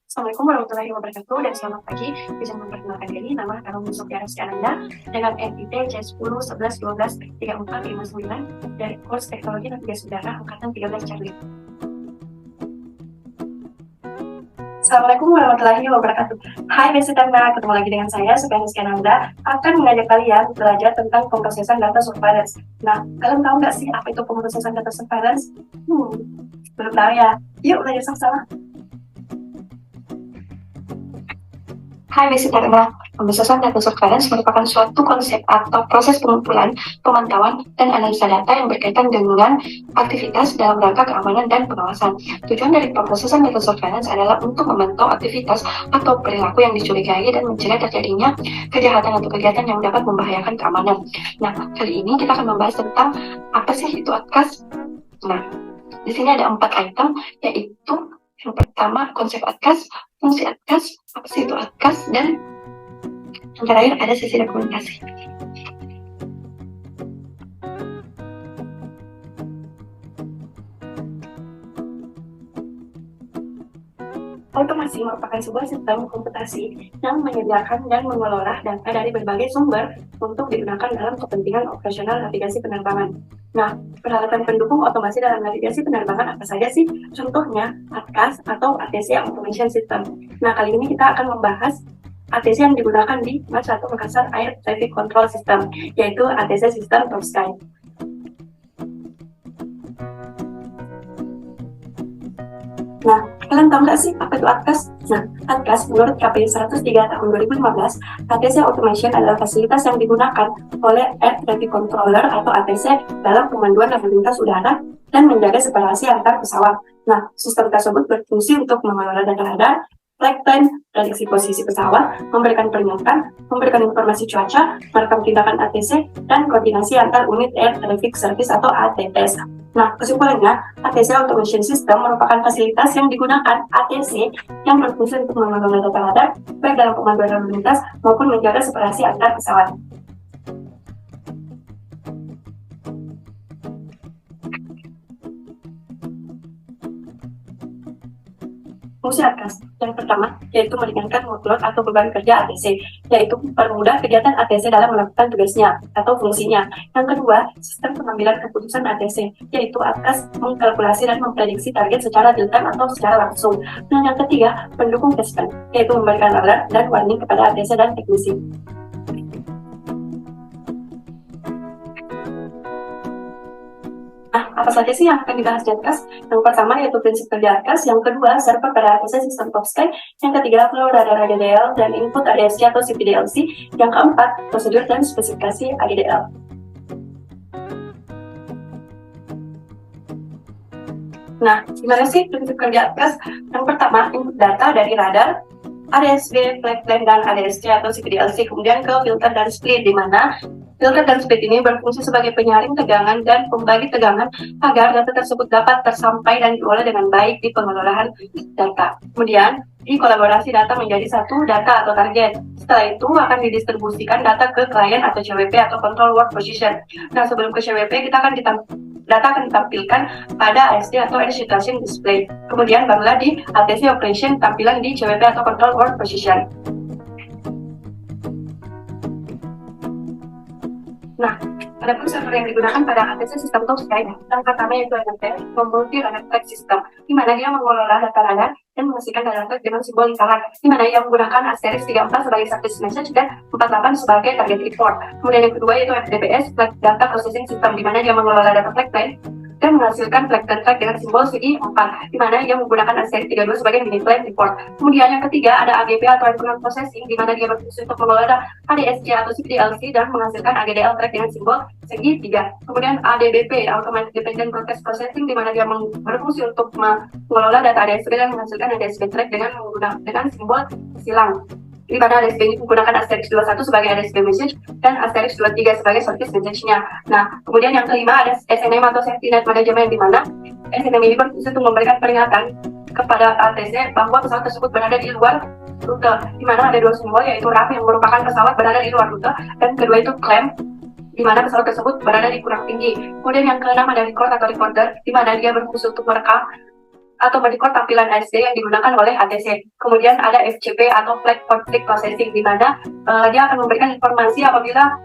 Assalamualaikum warahmatullahi wabarakatuh dan selamat pagi. Izin memperkenalkan diri, nama Karung Sofiara Anda dengan NIT C10 11 12 3459 dari kurs Teknologi Navigasi Udara Angkatan 13 Charlie. Assalamualaikum warahmatullahi wabarakatuh. Hai Besi Tanda, ketemu lagi dengan saya, Sofiara Anda akan mengajak kalian belajar tentang pemrosesan data surveillance. Nah, kalian tahu nggak sih apa itu pemrosesan data surveillance? Belum tahu ya? Yuk belajar sama-sama. Hai Basic Data, pemrosesan data surveillance merupakan suatu konsep atau proses pengumpulan, pemantauan, dan analisa data yang berkaitan dengan aktivitas dalam rangka keamanan dan pengawasan. Tujuan dari pemrosesan data surveillance adalah untuk memantau aktivitas atau perilaku yang dicurigai dan mencegah terjadinya kejahatan atau kegiatan yang dapat membahayakan keamanan. Nah, kali ini kita akan membahas tentang apa sih itu ATKAS. Nah, di sini ada 4 item, yaitu yang pertama konsep ATKAS, fungsi ATKAS, apa sih itu ATKAS, dan yang terakhir ada sesi dokumentasi. Otomasi merupakan sebuah sistem komputasi yang menyediakan dan mengelola data dari berbagai sumber untuk digunakan dalam kepentingan operasional navigasi penerbangan. Nah, peralatan pendukung otomasi dalam navigasi penerbangan apa saja sih? Contohnya ATKAS atau ATC Automation System. Nah, kali ini kita akan membahas ATC yang digunakan di MAX 1 Makassar Air Traffic Control System, yaitu ATC System Top Sky. Nah, kalian tahu nggak sih apa itu ATKAS? Nah, ATKAS menurut KPI 103 tahun 2015, ATC Automation adalah fasilitas yang digunakan oleh Air Traffic Controller atau ATC dalam pemanduan lalu lintas udara dan menjaga separasi antar pesawat. Nah, sistem tersebut berfungsi untuk mengelola data radar, flight time, prediksi posisi pesawat, memberikan peringatan, memberikan informasi cuaca, merekam tindakan ATC, dan koordinasi antar unit Air Traffic Service atau ATS. Nah, kesimpulannya, ATC Automation System merupakan fasilitas yang digunakan ATC yang berfungsi untuk mengelola data radar, baik dalam pemanduan lalu lintas maupun menjaga separasi antar pesawat. Fungsi ATKAS yang pertama yaitu meringankan workload atau beban kerja ATC, yaitu mempermudah kegiatan ATC dalam melakukan tugasnya atau fungsinya. Yang kedua, sistem pengambilan keputusan ATC, yaitu ATKAS mengkalkulasi dan memprediksi target secara real-time atau secara langsung. Dan yang ketiga, pendukung testing, yaitu memberikan alert dan warning kepada ATC dan teknisi. Nah, apa saja sih yang akan dibahas di ATKAS? Yang pertama yaitu prinsip kerja ATKAS, yang kedua server pada ATC sistem Top Sky, yang ketiga flow radar AGDL dan input ADSC atau CPDLC, yang keempat prosedur dan spesifikasi AGDL. Nah, gimana sih prinsip kerja ATKAS? Yang pertama, input data dari radar, ADSB, flight plan, dan ADSC atau CPDLC, kemudian ke filter dan split, di mana filter dan split ini berfungsi sebagai penyaring tegangan dan pembagi tegangan agar data tersebut dapat tersampai dan diolah dengan baik di pengelolaan data. Kemudian, dikolaborasi data menjadi satu data atau target. Setelah itu akan didistribusikan data ke klien atau CWP atau Control Work Position. Nah, sebelum ke CWP, data akan ditampilkan pada ASD atau Edge Situation Display. Kemudian barulah di ATC Operation tampilan di CWP atau Control Work Position. Nah, ada pun server yang digunakan pada ATC sistem Top Sky. Yang pertama yaitu NFT, Multi Radar Track System, di mana dia mengelola data radar dan menghasilkan data track dengan simbol lingkaran, di mana ia menggunakan asterisk 34 sebagai service message dan 48 sebagai target report. Kemudian yang kedua yaitu FDPS, Flight Data Processing System, di mana dia mengelola data flight plan dan menghasilkan flight track dengan simbol CI4, di mana ia menggunakan asterisk 32 sebagai mini flight report. Kemudian yang ketiga ada AGP atau Advanced Processing, di mana dia berfungsi untuk mengelola ADSC atau CPDLC dan menghasilkan AGDL track dengan simbol segi 3. Kemudian ADBP, Automatic Dependent Broadcast Processing, di mana dia berfungsi untuk mengelola data ADSB dan menghasilkan ADSB track dengan simbol silang, di mana ADSB ini menggunakan asterisk 21 sebagai ADSB message dan asterisk 23 sebagai service message-nya. Nah, kemudian yang kelima ada SNM atau Safety Net Management, di mana SNM ini berfungsi untuk memberikan peringatan kepada ATC bahwa pesawat tersebut berada di luar rute, di mana ada dua simbol yaitu RAF yang merupakan pesawat berada di luar rute, dan kedua itu CLAM, di mana pesawat tersebut berada di kurang tinggi. Kemudian yang keenam ada record atau recorder, di mana dia berfungsi untuk merekam atau merecord tampilan ASD yang digunakan oleh ATC. Kemudian ada FCP atau Flag Conflict Processing, di mana dia akan memberikan informasi apabila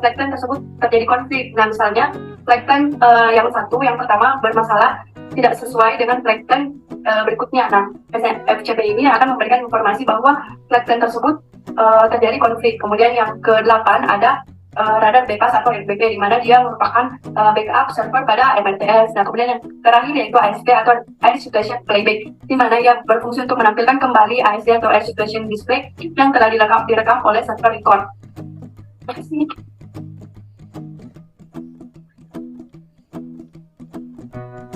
flag plan tersebut terjadi konflik. Nah, misalnya flag plan yang pertama bermasalah tidak sesuai dengan flag plan berikutnya. Nah, FCP ini akan memberikan informasi bahwa flag plan tersebut terjadi konflik. Kemudian yang ke-8 ada radar bypass atau RBP, di mana dia merupakan backup server pada MRTS. Nah, kemudian yang terakhir yaitu ASD atau Air Situation Playback, di mana ia berfungsi untuk menampilkan kembali ASD atau Air Situation Display yang telah direkam oleh server record.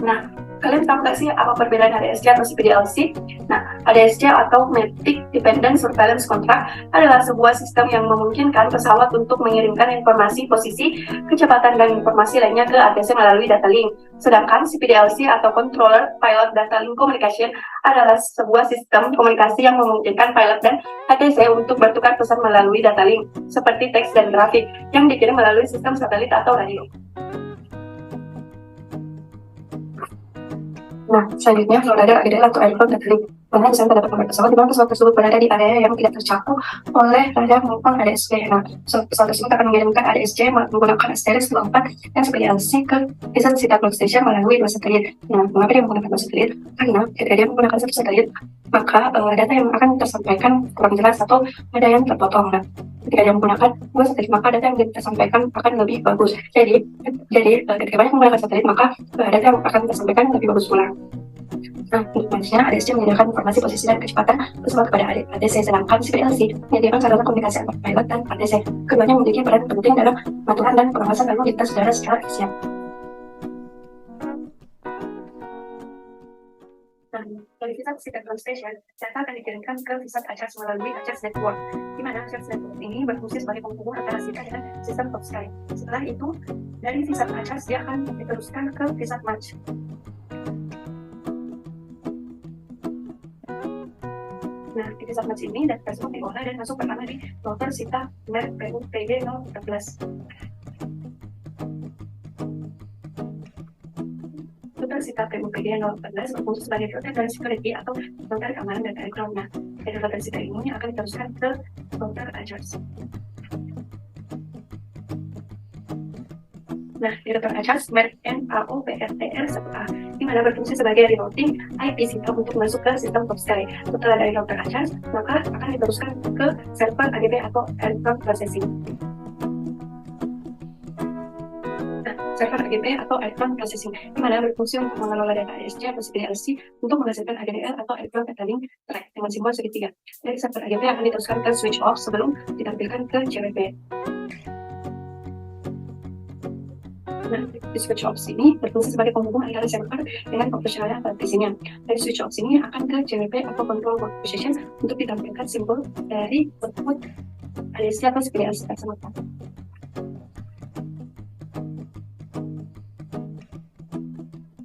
Nah, kalian tahu nggak sih apa perbedaan ADSC atau CPDLC? Nah, ADSC atau Automatic Dependent Surveillance Contract adalah sebuah sistem yang memungkinkan pesawat untuk mengirimkan informasi posisi, kecepatan, dan informasi lainnya ke ATC melalui data link. Sedangkan CPDLC atau Controller Pilot Data Link Communication adalah sebuah sistem komunikasi yang memungkinkan pilot dan ATC untuk bertukar pesan melalui data link, seperti teks dan grafik, yang dikirim melalui sistem satelit atau radio. Nah, selanjutnya flow radar adalah atau aircraft data link. Mana misalnya terdapat nomor pesawat di mana pesawat tersebut berada di area yang tidak tercakup oleh radar maupun ADSC. Nah, pesawat tersebut akan mengirimkan ADSC menggunakan Asteris 24 yang seperti LC ke Desert Signal Station melalui 2 satelit. Nah, mengapa dia menggunakan 2 satelit? Karena ketika dia menggunakan 1 satelit, maka data yang akan tersampaikan kurang jelas atau ada yang terpotong. Nah, ketika dia menggunakan 2 satelit, maka data yang tersampaikan akan lebih bagus. Jadi ketika banyak menggunakan satelit, maka data yang akan tersampaikan lebih bagus pula. Nah, untuk selanjutnya, ADSC menyediakan informasi posisi dan kecepatan pesawat kepada ATC, sedangkan CPLC menyediakan sarana komunikasi antar pilot dan ATC. Keduanya memiliki peran penting dalam pengaturan dan pengawasan lalu lintas udara secara efisien. Nah, dari VSAT Signal Station, data akan dikirimkan ke VSAT ACARS melalui ACARS Network, di mana ACARS Network ini berfungsi sebagai penghubung antara SITA dan sistem Top Sky. Setelah itu, dari VSAT ACARS dia akan diteruskan ke VSAT Match. Nah, di VSAT Match ini data tersebut diolah dan masuk pertama di router SITA MERK PUPG 014. Router SITA PUPG 014 berfungsi sebagai filter dan security atau filter keamanan data aircraft. Nah, dari router SITA ini akan diteruskan ke router ACARS. Nah, di router ACARS MERK NAOPRTR1A, di mana berfungsi sebagai rerouting IP signal untuk masuk ke sistem Top Sky. Setelah dari router ACARS, maka akan diteruskan ke server AGP atau Aircraft Processing. Nah, server AGP atau Aircraft Processing, di mana berfungsi untuk mengelola data ADSC atau CPDLC untuk menghasilkan ADDL atau Aircraft Data Link Track dengan simbol segitiga. Dari server AGP akan diteruskan ke switch off sebelum ditampilkan ke CWP. Nah, di switch off ini berfungsi sebagai penghubung antara server dengan operasional partisinya. Dari switch off ini akan ke CWP atau Control Work Position untuk ditampilkan simbol dari output ADSC atau CPDLC tersebut.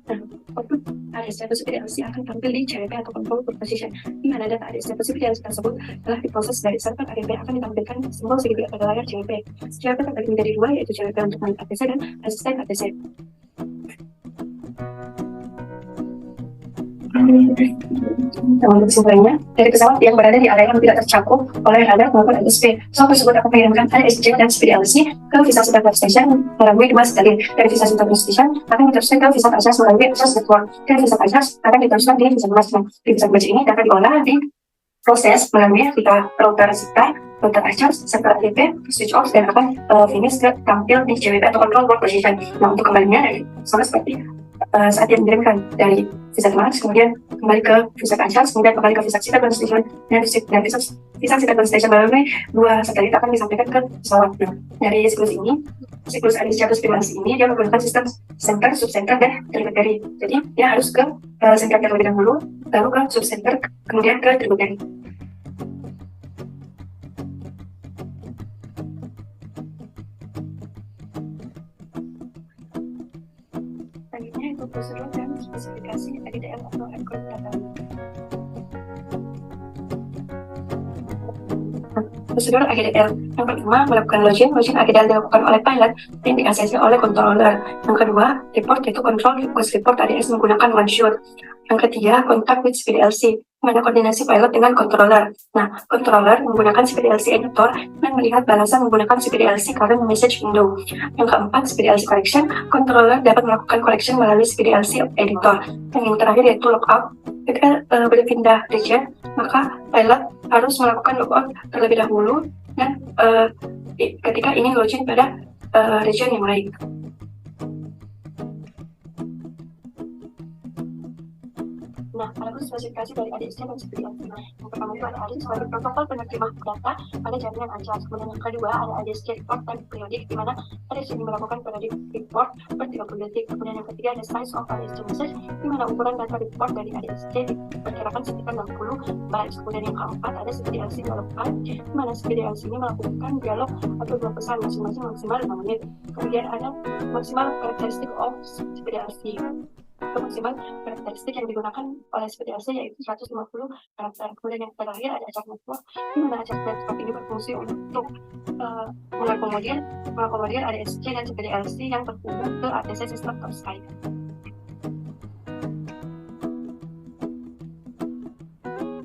Nah, output ADSC atau CPDLC akan tampil di CWP atau Control Work Position, di mana data ADSC atau CPDLC tersebut telah diproses dari server ADP akan ditampilkan simbol segitiga pada layar CWP. CWP terbagi menjadi 2, yaitu CWP untuk milik ATC dan asisten ATC. Untuk kesimpulannya, dari pesawat yang berada di area yang tidak tercakup oleh radar maupun ADSP, pesawat tersebut akan mengirimkan ADSC dan CPDLC ke VSAT Signal Station melalui 2 satelit. Dari VSAT Signal Station akan diteruskan ke VSAT ACARS melalui ACARS Network. Dari VSAT ACARS akan diteruskan di VSAT Match. Di VSAT Match ini akan diolah di proses melalui router SITA, router ACARS, server ADP, switch off, dan akan finish ke tampil di CWP atau Control Work Position. Nah, untuk kembalinya dari sama seperti saat dia mengirimkan dari VSAT Match, kemudian kembali ke VSAT ACARS, kemudian kembali ke VSAT Signal Station, dan VSAT Signal Station melalui 2 satelit akan disampaikan ke pesawat. Nah, dari siklus ini, siklus ADSC atau CPDLC ini dia menggunakan sistem center, subcenter, dan tributary. Jadi dia harus ke center terlebih dahulu, lalu ke subcenter, kemudian ke tributary. Selanjutnya itu prosedur dan spesifikasi ADDL atau Aircraft Data Link. Prosedur ADDL. Yang pertama, melakukan login ADDL dilakukan oleh pilot dan di-ACC oleh controller. Yang kedua, report yaitu control request report ADS menggunakan one shot. Yang ketiga, contact with SPDLC, mana koordinasi pilot dengan controller. Nah, controller menggunakan SPDLC editor dan melihat balasan menggunakan SPDLC current message window. Yang keempat, SPDLC collection, controller dapat melakukan collection melalui SPDLC editor. Dan yang terakhir yaitu logout. Ketika berpindah region, maka pilot harus melakukan logout terlebih dahulu dan ketika ingin login pada region yang lain. Nah, ada spesifikasi dari ADSC dan SPDLC. Yang pertama itu ada ADSC sebagai protokol penerima data pada jaringan ANCAS. Kemudian yang kedua ada ADSC report time periodik, di mana ADSC ini melakukan periodic report per 30 detik. Kemudian yang ketiga ada size of ADSC message, di mana ukuran data report dari ADSC diperkirakan sekitar 60 bytes. Kemudian yang keempat ada SPDLC dialog time, di mana SPDLC ini melakukan dialog atau dua pesan masing-masing maksimal 5 menit. Kemudian ada maksimal karakteristik of SPDLC. Maksimal karakteristik yang digunakan oleh SPDLC yaitu 150 karakter. Kemudian yang terakhir ada acak network, di mana acak network ini berfungsi untuk mengakomodir ADSC dan SPDLC yang terhubung ke ATC sistem terkait.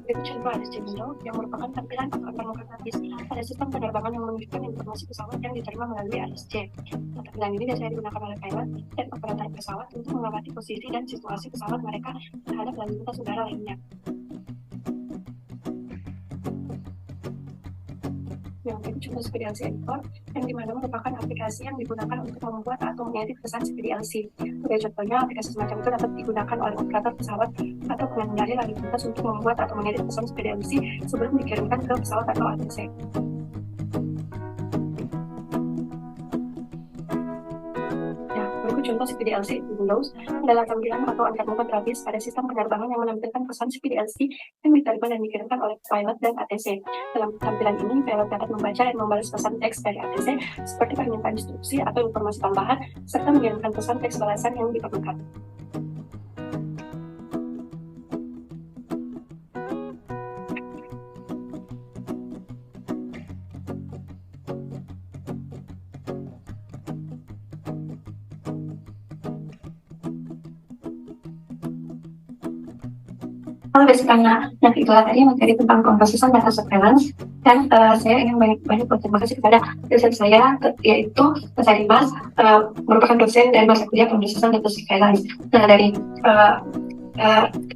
Berikut contoh ADSC window yang merupakan tampilan atau permukaan pada sistem penerbangan yang menunjukkan informasi pesawat yang diterima melalui ADSC. Tampilan ini biasanya digunakan oleh pilot dan operator pesawat untuk mengamati posisi dan situasi pesawat mereka terhadap lalu lintas udara lainnya. Yang itu contoh SPDLC editor, yang dimana merupakan aplikasi yang digunakan untuk membuat atau mengedit pesan SPDLC. Sebagai contohnya, aplikasi semacam itu dapat digunakan oleh operator pesawat atau pengendali lalu lintas untuk membuat atau mengedit pesan SPDLC sebelum dikirimkan ke pesawat atau ATC. Contoh SPDLC di Windows adalah tampilan atau antar muka grafis pada sistem penerbangan yang menampilkan pesan SPDLC yang diterima dan dikirimkan oleh pilot dan ATC. Dalam tampilan ini, pilot dapat membaca dan membalas pesan teks dari ATC seperti permintaan instruksi atau informasi tambahan, serta mengirimkan pesan teks balasan yang diperlukan. Halo, basicnya yang itulah tadi materi tentang pemrosesan data surveillance, dan saya ingin banyak berterima kasih kepada dosen saya, yaitu Mas Dimas, merupakan dosen dari mata kuliah pemrosesan data surveillance. Nah, dari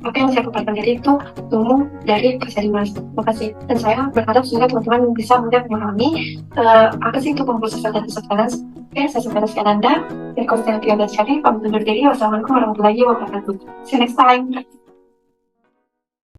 apa yang saya paparkan tadi itu tumbuh dari Mas Dimas. Terima kasih. Dan saya berharap semoga teman-teman bisa mudah memahami apa sih itu pemrosesan data surveillance. Oke, saya Sebastian Anda dari Konselatian dan Syarif, pamit undur diri. Wassalamualaikum warahmatullahi wabarakatuh. See you next time.